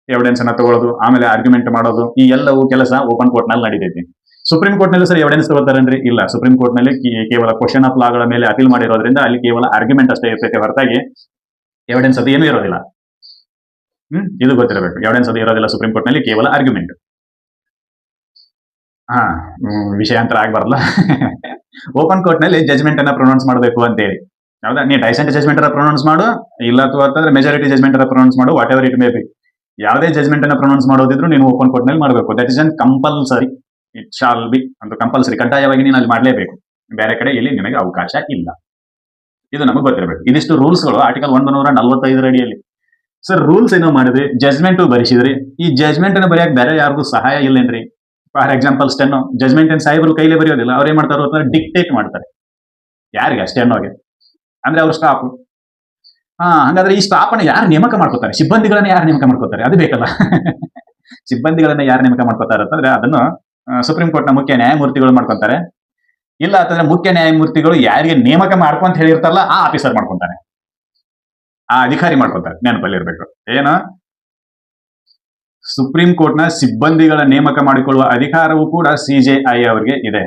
Speaker 1: ಎವಿಡೆನ್ಸ್ ಅನ್ನ ತಗೊಳ್ಳೋದು, ಆಮೇಲೆ ಆರ್ಗ್ಯುಮೆಂಟ್ ಮಾಡೋದು, ಈ ಎಲ್ಲವೂ ಕೆಲಸ ಓಪನ್ ಕೋರ್ಟ್ ನಲ್ಲಿ ನಡೀತೈತಿ. ಸುಪ್ರೀಂ ಕೋರ್ಟ್ ನಲ್ಲಿ ಸರ್ ಎವಿಡೆನ್ಸ್ ತಗೋತಾರೇನ್ರಿ? ಇಲ್ಲ. ಸುಪ್ರೀಂ ಕೋರ್ಟ್ ನಲ್ಲಿ ಕೇವಲ ಕ್ವಶನ್ ಆಫ್ ಲಾಗಳ ಮೇಲೆ ಅಪೀಲ್ ಮಾಡಿರೋದ್ರಿಂದ ಅಲ್ಲಿ ಕೇವಲ ಆರ್ಗ್ಯುಮೆಂಟ್ ಅಷ್ಟೇ ಇರ್ತೈತೆ ಹೊರತಾಗಿ ಎವಿಡೆನ್ಸ್ ಅದು ಏನೂ ಇರೋದಿಲ್ಲ. ಇದು ಗೊತ್ತಿರಬೇಕು. ಎವಿಡೆನ್ಸ್ ಅದು ಇರೋದಿಲ್ಲ ಸುಪ್ರೀಂ ಕೋರ್ಟ್ ನಲ್ಲಿ, ಕೇವಲ ಆರ್ಗ್ಯುಮೆಂಟ್. ವಿಷಯಾಂತರ ಆಗ್ಬಾರ್ದಲ್ಲ. ಓಪನ್ ಕೋರ್ಟ್ ನಲ್ಲಿ ಜಜ್ಮೆಂಟ್ ಅನ್ನ ಪ್ರೊನೌನ್ಸ್ ಮಾಡಬೇಕು ಅಂತ ಹೇಳಿ, ಹೌದಾ? ನೀ ಡೈಸೆಂಟ್ ಜಜ್ಮೆಂಟ್ ಅನ್ನ ಪ್ರೊನೌನ್ಸ್ ಮಾಡು, ಇಲ್ಲ ಅಂತಂದ್ರೆ ಮೆಜಾರಿಟಿ ಜಜ್ಮೆಂಟ್ ಅನ್ನ ಪ್ರೊನೌನ್ಸ್ ಮಾಡು, what ever it may B. ಯಾವುದೇ ಜಜ್ಮೆಂಟ್ ಅನ್ನ ಪ್ರೊನೌನ್ಸ್ ಮಾಡೋದಿದ್ರು ನೀವು ಓಪನ್ ಕೋರ್ಟ್ ನಲ್ಲಿ ಮಾಡಬೇಕು. That is an compulsory. It shall be ಅಂತ ಕಂಪಲ್ಸರಿ, ಕಡ್ಡಾಯವಾಗಿ ನೀನು ಅಲ್ಲಿ ಮಾಡಲೇಬೇಕು. ಬೇರೆ ಕಡೆ ಇಲ್ಲಿ ನಿಮಗೆ ಅವಕಾಶ ಇಲ್ಲ. ಇದು ನಮಗೆ ಗೊತ್ತಿರಬೇಕು. ಇದಿಷ್ಟು ರೂಲ್ಸ್ಗಳು ಆರ್ಟಿಕಲ್ 145 ಅಡಿಯಲ್ಲಿ. ಸರ್ ರೂಲ್ಸ್ ಏನೋ ಮಾಡಿದ್ರಿ, ಜಜ್ಮೆಂಟ್ ಬರಿಸಿದ್ರಿ, ಈ ಜಜ್ಮೆಂಟ್ ಅನ್ನು ಬರೆಯಕ್ಕೆ ಬೇರೆ ಯಾರಿಗೂ ಸಹಾಯ ಇಲ್ಲೇನ್ರಿ? ಫಾರ್ ಎಕ್ಸಾಂಪಲ್ ಸ್ಟೆನೋ, ಜಜ್ಮೆಂಟ್ ಏನ್ ಸಾಹೇಬರು ಕೈಲೇ ಬರೆಯೋದಿಲ್ಲ, ಅವ್ರು ಏನ್ ಮಾಡ್ತಾರೋ ಅಂತಂದ್ರೆ ಡಿಕ್ಟೇಟ್ ಮಾಡ್ತಾರೆ. ಯಾರಿಗೆ? ಸ್ಟೆನೋಗೆ. ಅಂದ್ರೆ ಅವ್ರ ಸ್ಟಾಫ್. ಹಂಗಾದ್ರೆ ಈ ಸ್ಟಾಫ್ ಅನ್ನ ಯಾರು ನೇಮಕ ಮಾಡ್ಕೋತಾರೆ? ಸಿಬ್ಬಂದಿಗಳನ್ನ ಯಾರು ನೇಮಕ ಮಾಡ್ಕೋತಾರೆ? ಅದು ಬೇಕಲ್ಲ. ಸಿಬ್ಬಂದಿಗಳನ್ನ ಯಾರು ನೇಮಕ ಮಾಡ್ಕೋತಾರೆ ಅಂತಂದ್ರೆ ಅದನ್ನು ಸುಪ್ರೀಂ ಕೋರ್ಟ್ ನ ಮುಖ್ಯ ನ್ಯಾಯಮೂರ್ತಿಗಳು ಮಾಡ್ಕೊಂತಾರೆ. ಇಲ್ಲ ಅಂತಂದ್ರೆ ಮುಖ್ಯ ನ್ಯಾಯಮೂರ್ತಿಗಳು ಯಾರಿಗೆ ನೇಮಕ ಮಾಡ್ಕೊಂತ ಹೇಳಿರ್ತಾರಲ್ಲ ಆ ಆಫೀಸರ್ ಮಾಡ್ಕೊಂತಾನೆ, ಆ ಅಧಿಕಾರಿ ಮಾಡ್ಕೊಂತಾರೆ. ನೆನಪಲ್ಲಿ ಇರ್ಬೇಕು. ಏನು? ಸುಪ್ರೀಂ ಕೋರ್ಟ್ ನ ಸಿಬ್ಬಂದಿಗಳ ನೇಮಕ ಮಾಡಿಕೊಳ್ಳುವ ಅಧಿಕಾರವೂ ಕೂಡ ಸಿಜೆಐ ಅವರಿಗೆ ಇದೆ.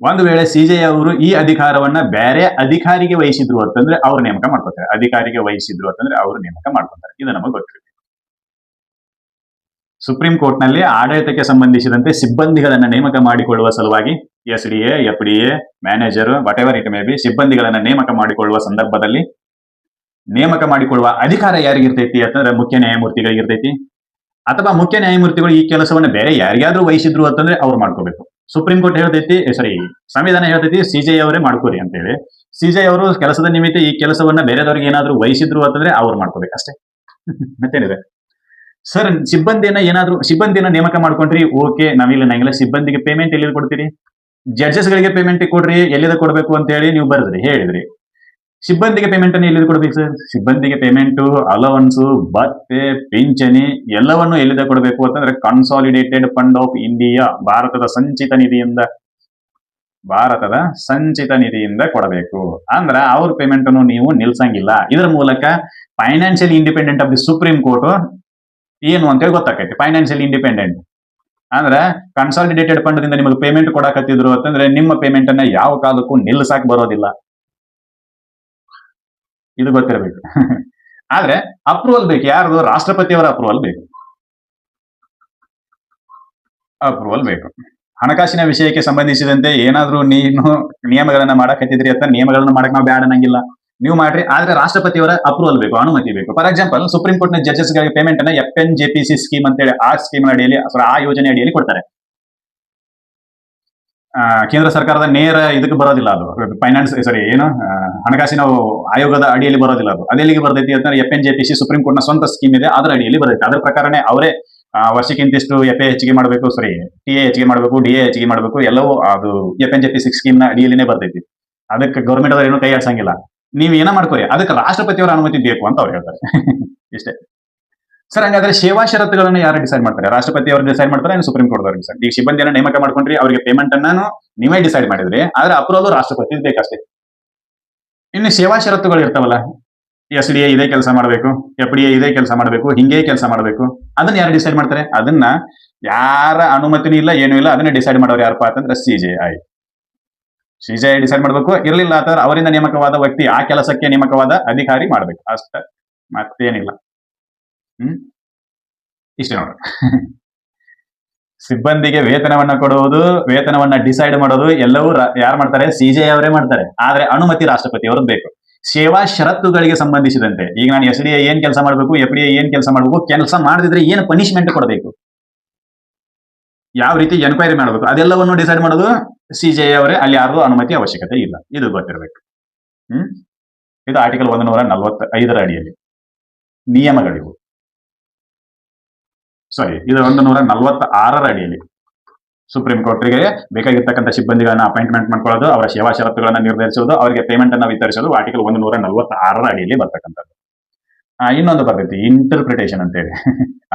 Speaker 1: ಒಂದು ವೇಳೆ ಸಿಜೆಐ ಅವರು ಈ ಅಧಿಕಾರವನ್ನ ಬೇರೆ ಅಧಿಕಾರಿಗೆ ವಹಿಸಿದ್ರು ಅಂತಂದ್ರೆ ಅವ್ರು ನೇಮಕ ಮಾಡ್ಕೊತಾರೆ. ಅಧಿಕಾರಿಗೆ ವಹಿಸಿದ್ರು ಅಂತಂದ್ರೆ ಅವರು ನೇಮಕ ಮಾಡ್ಕೊತಾರೆ. ಇದು ನಮಗೆ ಗೊತ್ತಿರಬೇಕು. ಸುಪ್ರೀಂ ಕೋರ್ಟ್ ನಲ್ಲಿ ಆಡಳಿತಕ್ಕೆ ಸಂಬಂಧಿಸಿದಂತೆ ಸಿಬ್ಬಂದಿಗಳನ್ನ ನೇಮಕ ಮಾಡಿಕೊಳ್ಳುವ ಸಲುವಾಗಿ SDA, FDA, manager, whatever it may be, ಸಿಬ್ಬಂದಿಗಳನ್ನ ನೇಮಕ ಮಾಡಿಕೊಳ್ಳುವ ಸಂದರ್ಭದಲ್ಲಿ ನೇಮಕ ಮಾಡಿಕೊಳ್ಳುವ ಅಧಿಕಾರ ಯಾರಿಗಿರ್ತೈತಿ ಅಂತಂದ್ರೆ ಮುಖ್ಯ ನ್ಯಾಯಮೂರ್ತಿಗಳಿಗಿರ್ತೈತಿ. ಅಥವಾ ಮುಖ್ಯ ನ್ಯಾಯಮೂರ್ತಿಗಳು ಈ ಕೆಲಸವನ್ನ ಬೇರೆ ಯಾರಿಗಾದ್ರೂ ವಹಿಸಿದ್ರು ಅಂತಂದ್ರೆ ಅವ್ರು ಮಾಡ್ಕೋಬೇಕು. ಸುಪ್ರೀಂ ಕೋರ್ಟ್ ಹೇಳ್ತೈತಿ, ಸಂವಿಧಾನ ಹೇಳ್ತೈತಿ ಸಿಜೆಐ ಅವರೇ ಮಾಡ್ಕೋರಿ ಅಂತ ಹೇಳಿ. ಸಿಜೆಐ ಅವರು ಕೆಲಸದ ನಿಮಿತ್ತ ಈ ಕೆಲಸವನ್ನ ಬೇರೆದವ್ರಿಗೆ ಏನಾದ್ರೂ ವಹಿಸಿದ್ರು ಅಂತಂದ್ರೆ ಅವ್ರು ಮಾಡ್ಕೋಬೇಕು ಅಷ್ಟೇ. ಮತ್ತೇನಿದೆ ಸರ್, ಸಿಬ್ಬಂದಿನ ನೇಮಕ ಮಾಡ್ಕೊಂಡ್ರಿ, ಓಕೆ, ನಾವಿಲ್ಲ ನಂಗಿಲ್ಲ. ಸಿಬ್ಬಂದಿಗೆ ಪೇಮೆಂಟ್ ಎಲ್ಲಿಂದ ಕೊಡ್ತೀರಿ? ಜಡ್ಜಸ್ ಗಳಿಗೆ ಪೇಮೆಂಟ್ ಕೊಡ್ರಿ, ಎಲ್ಲಿಂದ ಕೊಡ್ಬೇಕು ಅಂತ ಹೇಳಿ ನೀವು ಬರೆದ್ರಿ, ಹೇಳಿದ್ರಿ. ಸಿಬ್ಬಂದಿಗೆ ಪೇಮೆಂಟ್ ಅನ್ನು ಎಲ್ಲಿಂದ ಕೊಡ್ಬೇಕು ಸರ್? ಸಿಬ್ಬಂದಿಗೆ ಪೇಮೆಂಟ್, ಅಲವನ್ಸ್, ಭತ್ಯೆ, ಪಿಂಚಣಿ ಎಲ್ಲವನ್ನು ಎಲ್ಲಿಂದ ಕೊಡಬೇಕು ಅಂತಂದ್ರೆ ಕನ್ಸಾಲಿಡೇಟೆಡ್ ಫಂಡ್ ಆಫ್ ಇಂಡಿಯಾ, ಭಾರತದ ಸಂಚಿತ ನಿಧಿಯಿಂದ ಕೊಡಬೇಕು. ಅಂದ್ರ ಅವ್ರ ಪೇಮೆಂಟ್ ಅನ್ನು ನೀವು ನಿಲ್ಸಂಗಿಲ್ಲ. ಇದರ ಮೂಲಕ financial independent of the supreme court ಏನು ಅಂತೇಳಿ ಗೊತ್ತಾಕೈತಿ. ಫೈನಾನ್ಷಿಯಲ್ ಇಂಡಿಪೆಂಡೆಂಟ್ ಅಂದ್ರೆ ಕನ್ಸಾಲಿಡೇಟೆಡ್ ಫಂಡ್ ದಿಂದ ನಿಮಗೆ ಪೇಮೆಂಟ್ ಕೊಡಕತ್ತಿದ್ರು ಅಂತಂದ್ರೆ ನಿಮ್ಮ ಪೇಮೆಂಟ್ ಅನ್ನ ಯಾವ ಕಾಲಕ್ಕೂ ನಿಲ್ಸಕ್ ಬರೋದಿಲ್ಲ. ಇದು ಗೊತ್ತಿರಬೇಕು. ಆದ್ರೆ ಅಪ್ರೂವಲ್ ಬೇಕು. ಯಾರ್ದು? ರಾಷ್ಟ್ರಪತಿಯವರ ಅಪ್ರೂವಲ್ ಬೇಕು. ಹಣಕಾಸಿನ ವಿಷಯಕ್ಕೆ ಸಂಬಂಧಿಸಿದಂತೆ ಏನಾದ್ರೂ ನೀನು ನಿಯಮಗಳನ್ನ ಮಾಡಕತ್ತಿದ್ರಿ ಅಂತ ನಿಯಮಗಳನ್ನ ಮಾಡಕ್ ನಾವು ಬ್ಯಾಡ ಅನ್ನಂಗಿಲ್ಲ, ನೀವು ಮಾಡ್ರಿ. ಆದ್ರೆ ರಾಷ್ಟ್ರಪತಿಯವರ ಅಪ್ರೂವಲ್ ಬೇಕು, ಅನುಮತಿ ಬೇಕು. ಫಾರ್ ಎಕ್ಸಾಂಪಲ್, ಸುಪ್ರೀಂ ಕೋರ್ಟ್ ನ ಜಡ್ಜಸ್ ಗಳಿಗೆ ಪೇಮೆಂಟ್ ಅನ್ನ FNJPC ಸ್ಕೀಮ್ ಅಂತೇಳಿ ಆ ಸ್ಕೀಮ್ ಅಡಿಯಲ್ಲಿ, ಆ ಯೋಜನೆ ಅಡಿಯಲ್ಲಿ ಕೊಡ್ತಾರೆ. ಕೇಂದ್ರ ಸರ್ಕಾರದ ನೇರ ಇದಕ್ಕೆ ಬರೋದಿಲ್ಲ, ಅದು ಹಣಕಾಸಿನ ಆಯೋಗದ ಅಡಿಯಲ್ಲಿ ಬರೋದಿಲ್ಲ. ಅದು ಅದೆಲ್ಲಿಗೆ ಬರ್ತೈತಿ ಅಂತಂದ್ರೆ FNJPC ಸುಪ್ರೀಂ ಕೋರ್ಟ್ ನ ಸ್ವಂತ ಸ್ಕೀಮ್ ಇದೆ, ಅದರ ಅಡಿಯಲ್ಲಿ ಬರ್ತೈತಿ. ಅದರ ಪ್ರಕಾರನೇ ಅವರೇ ವರ್ಷಕ್ಕಿಂತಿಷ್ಟು FA ಹೆಚ್ಚಿಗೆ ಮಾಡಬೇಕು, TA ಹೆಚ್ಚಿಗೆ ಮಾಡಬೇಕು, DA ಹೆಚ್ಚಿಗೆ ಮಾಡಬೇಕು, ಎಲ್ಲವೂ ಅದು FNJPC ಸ್ಕೀಮ್ ನ ಅಡಿಯಲ್ಲಿನೇ ಬರ್ತೈತಿ. ಅದಕ್ಕೆ ಗೌರ್ಮೆಂಟ್ ಅವರು ಏನೂ ಕೈ ಆಡ್ಸಂಗಿಲ್ಲ. ನೀವ್ ಏನ ಮಾಡ್ಕೊರಿ, ಅದಕ್ಕೆ ರಾಷ್ಟ್ರಪತಿಯವರ ಅನುಮತಿ ಬೇಕು ಅಂತ ಅವ್ರು ಹೇಳ್ತಾರೆ. ಇಷ್ಟೇ ಸರ್. ಹಂಗಾದ್ರೆ ಸೇವಾ ಷರತ್ತುಗಳನ್ನು ಯಾರು ಡಿಸೈಡ್ ಮಾಡ್ತಾರೆ? ರಾಷ್ಟ್ರಪತಿ ಅವರು ಡಿಸೈಡ್ ಮಾಡ್ತಾರೆ, ಸುಪ್ರೀಂ ಕೋರ್ಟ್ ಅವರು ಡಿಸೈಡ್. ಈಗ ಸಿಬ್ಬಂದಿಯನ್ನು ನೇಮಕ ಮಾಡ್ಕೊಂಡ್ರಿ, ಅವರಿಗೆ ಪೇಮೆಂಟ್ ಅನ್ನು ನೀವೇ ಡಿಸೈಡ್ ಮಾಡಿದ್ರಿ, ಆದ್ರೆ ಅಪ್ರೂವಲ್ ರಾಷ್ಟ್ರಪತಿ ಬೇಕಷ್ಟೇ. ಇನ್ನು ಸೇವಾ ಷರತ್ತುಗಳು ಇರ್ತಾವಲ್ಲ, SDA ಇದೇ ಕೆಲಸ ಮಾಡಬೇಕು, FDA ಇದೇ ಕೆಲಸ ಮಾಡಬೇಕು, ಹಿಂಗೆ ಕೆಲಸ ಮಾಡಬೇಕು, ಅದನ್ನ ಯಾರು ಡಿಸೈಡ್ ಮಾಡ್ತಾರೆ? ಅದನ್ನ ಯಾರ ಅನುಮತಿನೂ ಇಲ್ಲ, ಏನೂ ಇಲ್ಲ, ಅದನ್ನ ಡಿಸೈಡ್ ಮಾಡೋರು ಯಾರಪ್ಪ ಅಂತಂದ್ರೆ CJI ಡಿಸೈಡ್ ಮಾಡ್ಬೇಕು. ಇರ್ಲಿಲ್ಲ ಅಂತಂದ್ರೆ ಅವರಿಂದ ನೇಮಕವಾದ ವ್ಯಕ್ತಿ, ಆ ಕೆಲಸಕ್ಕೆ ನೇಮಕವಾದ ಅಧಿಕಾರಿ ಮಾಡ್ಬೇಕು, ಅಷ್ಟ, ಮತ್ತೇನಿಲ್ಲ. ಇಷ್ಟೇ ನೋಡ್ರಿ. ಸಿಬ್ಬಂದಿಗೆ ವೇತನವನ್ನ ಕೊಡುವುದು, ವೇತನವನ್ನ ಡಿಸೈಡ್ ಮಾಡೋದು ಎಲ್ಲವೂ ಯಾರು ಮಾಡ್ತಾರೆ? CJI ಅವರೇ ಮಾಡ್ತಾರೆ. ಆದ್ರೆ ಅನುಮತಿ ರಾಷ್ಟ್ರಪತಿ ಅವ್ರದ್ದು ಬೇಕು. ಸೇವಾ ಷರತ್ತುಗಳಿಗೆ ಸಂಬಂಧಿಸಿದಂತೆ ಈಗ ನಾನು SDA ಏನ್ ಕೆಲಸ ಮಾಡಬೇಕು, FDA ಏನ್ ಕೆಲಸ ಮಾಡಬೇಕು, ಕೆಲಸ ಮಾಡದಿದ್ರೆ ಏನು ಪನಿಷ್ಮೆಂಟ್ ಕೊಡಬೇಕು, ಯಾವ ರೀತಿ ಎನ್ಕ್ವೈರಿ ಮಾಡಬೇಕು, ಅದೆಲ್ಲವನ್ನು ಡಿಸೈಡ್ ಮಾಡೋದು CJI ಅವರೇ. ಅಲ್ಲಿ ಯಾರು ಅನುಮತಿ ಅವಶ್ಯಕತೆ ಇಲ್ಲ. ಇದು ಗೊತ್ತಿರಬೇಕು. ಇದು ಆರ್ಟಿಕಲ್ 145 ಅಡಿಯಲ್ಲಿ ನಿಯಮಗಳಿವು. ಇದು 146 ಅಡಿಯಲ್ಲಿ ಸುಪ್ರೀಂ ಕೋರ್ಟ್ಗೆ ಬೇಕಾಗಿರ್ತಕ್ಕಂಥ ಸಿಬ್ಬಂದಿಗಳನ್ನ ಅಪಾಯಿಂಟ್ಮೆಂಟ್ ಮಾಡ್ಕೊಳ್ಳೋದು, ಅವರ ಸೇವಾ ಷರತ್ತುಗಳನ್ನ ನಿರ್ಧರಿಸೋದು, ಅವರಿಗೆ ಪೇಮೆಂಟ್ ಅನ್ನ ವಿತರಿಸೋದು ಆರ್ಟಿಕಲ್ 146 ಅಡಿಯಲ್ಲಿ ಬರ್ತಕ್ಕಂಥದ್ದು. ಇನ್ನೊಂದು ಬರ್ತೈತಿ ಇಂಟರ್ಪ್ರಿಟೇಷನ್ ಅಂತೇಳಿ,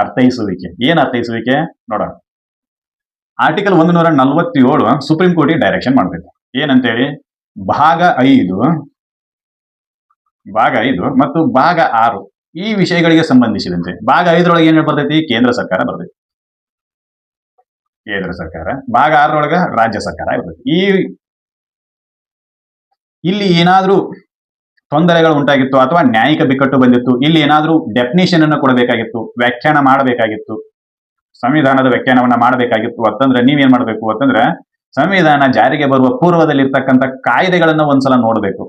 Speaker 1: ಅರ್ಥೈಸುವಿಕೆ. ಏನ್ ಅರ್ಥೈಸುವಿಕೆ ನೋಡೋಣ. ಆರ್ಟಿಕಲ್ 147 ಸುಪ್ರೀಂ ಕೋರ್ಟ್ಗೆ ಡೈರೆಕ್ಷನ್ ಮಾಡ್ತೈತಿ. ಏನಂತೇಳಿ? ಭಾಗ 5 ಮತ್ತು ಭಾಗ 6 ಈ ವಿಷಯಗಳಿಗೆ ಸಂಬಂಧಿಸಿದಂತೆ. ಭಾಗ 5 ಏನ್ ಬರ್ತೈತಿ? ಕೇಂದ್ರ ಸರ್ಕಾರ ಬರ್ತೈತಿ, ಕೇಂದ್ರ ಸರ್ಕಾರ. ಭಾಗ 6 ರಾಜ್ಯ ಸರ್ಕಾರ ಇರ್ತೈತಿ. ಇಲ್ಲಿ ಏನಾದ್ರೂ ತೊಂದರೆಗಳು ಉಂಟಾಗಿತ್ತು ಅಥವಾ ನ್ಯಾಯಿಕ ಬಿಕ್ಕಟ್ಟು ಬಂದಿತ್ತು, ಇಲ್ಲಿ ಏನಾದ್ರೂ ಡೆಫಿನಿಷನ್ ಅನ್ನು ಕೊಡಬೇಕಾಗಿತ್ತು, ವ್ಯಾಖ್ಯಾನ ಮಾಡಬೇಕಾಗಿತ್ತು, ಸಂವಿಧಾನದ ವ್ಯಾಖ್ಯಾನವನ್ನ ಮಾಡಬೇಕಾಗಿತ್ತು ಅಂತಂದ್ರೆ ನೀವೇನ್ ಮಾಡ್ಬೇಕು ಅಂತಂದ್ರೆ ಸಂವಿಧಾನ ಜಾರಿಗೆ ಬರುವ ಪೂರ್ವದಲ್ಲಿ ಇರ್ತಕ್ಕಂಥ ಕಾಯ್ದೆಗಳನ್ನ ಒಂದ್ಸಲ ನೋಡ್ಬೇಕು.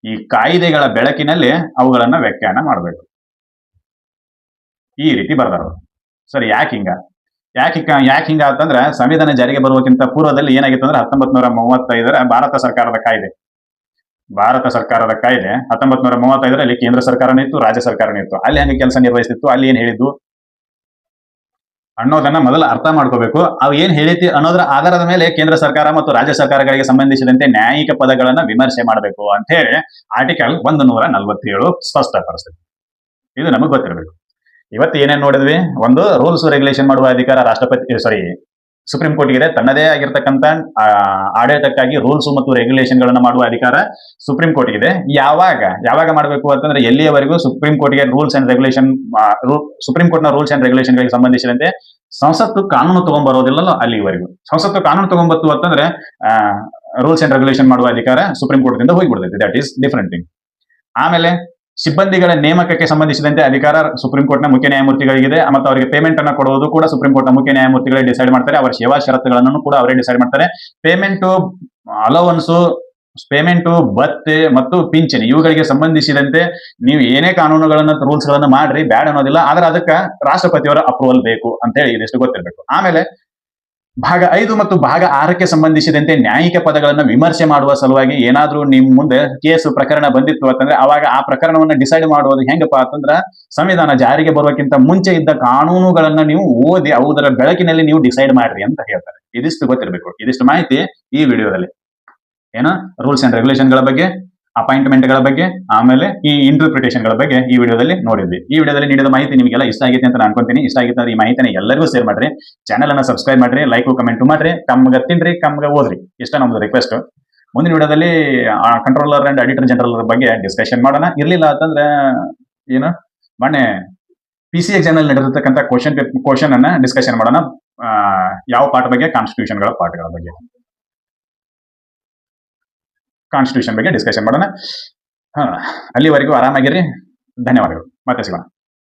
Speaker 1: ಈ ಕಾಯ್ದೆಗಳ ಬೆಳಕಿನಲ್ಲಿ ಅವುಗಳನ್ನ ವ್ಯಾಖ್ಯಾನ ಮಾಡಬೇಕು. ಈ ರೀತಿ ಬರ್ದಾರ. ಸರಿ, ಯಾಕೆ ಹಿಂಗ ಅಂತಂದ್ರೆ ಸಂವಿಧಾನ ಜಾರಿಗೆ ಬರುವಕ್ಕಿಂತ ಪೂರ್ವದಲ್ಲಿ ಏನಾಗಿತ್ತು ಅಂದ್ರೆ 1935 ಭಾರತ ಸರ್ಕಾರದ ಕಾಯ್ದೆ 1935 ಕೇಂದ್ರ ಸರ್ಕಾರನೇ ಇತ್ತು, ರಾಜ್ಯ ಸರ್ಕಾರನೇ ಇತ್ತು. ಅಲ್ಲಿ ಹಂಗೆ ಕೆಲಸ ನಿರ್ವಹಿಸ್ತಿತ್ತು. ಅಲ್ಲಿ ಏನ್ ಹೇಳಿದ್ದು ಅನ್ನೋದನ್ನ ಮೊದಲು ಅರ್ಥ ಮಾಡ್ಕೋಬೇಕು. ಅವು ಏನ್ ಹೇಳಿತಿ ಅನ್ನೋದ್ರ ಆಧಾರದ ಮೇಲೆ ಕೇಂದ್ರ ಸರ್ಕಾರ ಮತ್ತು ರಾಜ್ಯ ಸರ್ಕಾರಗಳಿಗೆ ಸಂಬಂಧಿಸಿದಂತೆ ನ್ಯಾಯಿಕ ಪದಗಳನ್ನ ವಿಮರ್ಶೆ ಮಾಡಬೇಕು ಅಂತ ಹೇಳಿ ಆರ್ಟಿಕಲ್ 147 ಸ್ಪಷ್ಟಪಡಿಸ್ತದೆ. ಇದು ನಮಗೆ ಗೊತ್ತಿರಬೇಕು. ಇವತ್ತು ಏನೇನ್ ನೋಡಿದ್ವಿ? ಒಂದು, ರೂಲ್ಸ್ ರೆಗ್ಯುಲೇಷನ್ ಮಾಡುವ ಅಧಿಕಾರ ಸುಪ್ರೀಂ ಕೋರ್ಟ್ ಇದೆ. ತನ್ನದೇ ಆಗಿರ್ತಕ್ಕಂಥ ಆಡಳಿತಕ್ಕಾಗಿ ರೂಲ್ಸ್ ಮತ್ತು ರೆಗ್ಯುಲೇಷನ್ ಗಳನ್ನ ಮಾಡುವ ಅಧಿಕಾರ ಸುಪ್ರೀಂ ಕೋರ್ಟ್ ಇದೆ. ಯಾವಾಗ ಮಾಡಬೇಕು ಅಂತಂದ್ರೆ ಎಲ್ಲಿಯವರೆಗೂ ಸುಪ್ರೀಂ ಕೋರ್ಟ್ಗೆ ಸುಪ್ರೀಂ ಕೋರ್ಟ್ ನ ರೂಲ್ಸ್ ಅಂಡ್ ರೆಗ್ಯುಲೇಷನ್ ಗಳಿಗೆ ಸಂಬಂಧಿಸಿದಂತೆ ಸಂಸತ್ತು ಕಾನೂನು ತಗೊಂಡ್ಬರೋದಿಲ್ಲಲ್ಲ ಅಲ್ಲಿವರೆಗೂ. ಸಂಸತ್ತು ಕಾನೂನು ತಗೊಂಡ್ಬತ್ತು ಅಂತಂದ್ರೆ ರೂಲ್ಸ್ ಅಂಡ್ ರೆಗ್ಯುಲೇಷನ್ ಮಾಡುವ ಅಧಿಕಾರ ಸುಪ್ರೀಂ ಕೋರ್ಟ್ ದಿಂದ ಹೋಗಿಬಿಡ್ತೈತಿ. That is different thing. ಆಮೇಲೆ ಸಿಬ್ಬಂದಿಗಳ ನೇಮಕಕ್ಕೆ ಸಂಬಂಧಿಸಿದಂತೆ ಅಧಿಕಾರ ಸುಪ್ರೀಂ ಕೋರ್ಟ್ ನ ಮುಖ್ಯ ನ್ಯಾಯಮೂರ್ತಿಗಳಿಗಿದೆ. ಮತ್ತು ಅವರಿಗೆ ಪೇಮೆಂಟ್ ಅನ್ನ ಕೊಡುವುದು ಕೂಡ ಸುಪ್ರೀಂ ಕೋರ್ಟ್ ನ ಮುಖ್ಯ ನ್ಯಾಯಮೂರ್ತಿಗಳೇ ಡಿಸೈಡ್ ಮಾಡ್ತಾರೆ. ಅವರ ಸೇವಾ ಷರತ್ತುಗಳನ್ನು ಕೂಡ ಅವರೇ ಡಿಸೈಡ್ ಮಾಡ್ತಾರೆ. ಪೇಮೆಂಟ್, ಅಲೋವನ್ಸ್, ಭತ್ಯೆ ಮತ್ತು ಪಿಂಚಣಿ ಇವುಗಳಿಗೆ ಸಂಬಂಧಿಸಿದಂತೆ ನೀವು ಏನೇ ಕಾನೂನುಗಳನ್ನ ರೂಲ್ಸ್ ಗಳನ್ನ ಮಾಡ್ರಿ, ಬ್ಯಾಡ್ ಅನ್ನೋದಿಲ್ಲ. ಆದ್ರೆ ಅದಕ್ಕೆ ರಾಷ್ಟ್ರಪತಿಯವರ ಅಪ್ರೂವಲ್ ಬೇಕು ಅಂತ ಹೇಳಿ ಇದಿಷ್ಟು ಗೊತ್ತಿರಬೇಕು. ಆಮೇಲೆ ಭಾಗ 5 ಮತ್ತು ಭಾಗ 6ಕ್ಕೆ ಸಂಬಂಧಿಸಿದಂತೆ ನ್ಯಾಯಿಕ ಪದಗಳನ್ನು ವಿಮರ್ಶೆ ಮಾಡುವ ಸಲುವಾಗಿ ಏನಾದ್ರೂ ನಿಮ್ ಮುಂದೆ ಕೇಸು ಪ್ರಕರಣ ಬಂದಿತ್ತು ಅಂತಂದ್ರೆ ಅವಾಗ ಆ ಪ್ರಕರಣವನ್ನ ಡಿಸೈಡ್ ಮಾಡೋದು ಹೆಂಗಪ್ಪ ಅಂತಂದ್ರ ಸಂವಿಧಾನ ಜಾರಿಗೆ ಬರೋಕ್ಕಿಂತ ಮುಂಚೆ ಇದ್ದ ಕಾನೂನುಗಳನ್ನ ನೀವು ಓದಿ ಅವುದರ ಬೆಳಕಿನಲ್ಲಿ ನೀವು ಡಿಸೈಡ್ ಮಾಡ್ರಿ ಅಂತ ಹೇಳ್ತಾರೆ. ಇದಿಷ್ಟು ಗೊತ್ತಿರಬೇಕು. ಇದಿಷ್ಟು ಮಾಹಿತಿ ಈ ವಿಡಿಯೋದಲ್ಲಿ ಏನೋ ರೂಲ್ಸ್ ಅಂಡ್ ರೆಗ್ಯುಲೇಷನ್ ಗಳ ಬಗ್ಗೆ, ಅಪಾಯಿಂಟ್ಮೆಂಟ್ ಗಳ ಬಗ್ಗೆ, ಆಮೇಲೆ ಈ ಇಂಟರ್ಪ್ರಿಟೇಷನ್ ಗಳ ಬಗ್ಗೆ ಈ ವಿಡಿಯೋದಲ್ಲಿ ನೋಡಿದ್ವಿ. ಈ ವಿಡಿಯೋದಲ್ಲಿ ನೀಡಿದ ಮಾಹಿತಿ ನಿಮಗೆಲ್ಲ ಇಷ್ಟ ಆಗಿದೆ ಅಂತ ನಾನು ಅನ್ಕೊಂತೀನಿ. ಇಷ್ಟ ಆಗಿತ್ತು ಅಂದ್ರೆ ಈ ಮಾಹಿತಿನ ಎಲ್ಲರಿಗೂ ಶೇರ್ ಮಾಡ್ರಿ, ಚಾನಲ್ ಅನ್ನ ಸಬ್ಸ್ಕ್ರೈಬ್ ಮಾಡ್ರಿ, ಲೈಕ್ ಕಮೆಂಟ್ ಮಾಡ್ರಿ, ಕಮ್ಗ ತಿನ್ರಿ, ಕಮ್ಗ ಓದ್ರಿ. ಇಷ್ಟ ನಮ್ದು ರಿಕ್ವೆಸ್ಟ್. ಮುಂದಿನ ವಿಡಿಯೋದಲ್ಲಿ ಕಂಟ್ರೋಲರ್ ಅಂಡ್ ಅಡಿಟರ್ ಜನರಲ್ ಬಗ್ಗೆ ಡಿಸ್ಕಷನ್ ಮಾಡೋಣ. ಇರ್ಲಿಲ್ಲ ಅಂತಂದ್ರೆ ಏನು ಮೊನ್ನೆ PC ಎಕ್ಸಾಮ್ ನಲ್ಲಿ ನಡೆದಿರ್ತಕ್ಕಂಥ ಕ್ವಶನ್ ಅನ್ನ ಡಿಸ್ಕಷನ್ ಮಾಡೋಣ. ಯಾವ ಪಾಠ ಬಗ್ಗೆ? ಕಾನ್ಸ್ಟಿಟ್ಯೂಷನ್ ಗಳ ಪಾಠಗಳ ಬಗ್ಗೆ, ಕಾನ್ಸ್ಟಿಟ್ಯೂಷನ್ ಬಗ್ಗೆ ಡಿಸ್ಕಷನ್ ಮಾಡೋಣ. ಅಲ್ಲಿವರೆಗೂ ಆರಾಮಾಗಿರ್ರಿ. ಧನ್ಯವಾದಗಳು. ಮತ್ತೆ ಸಿಗೋಣ.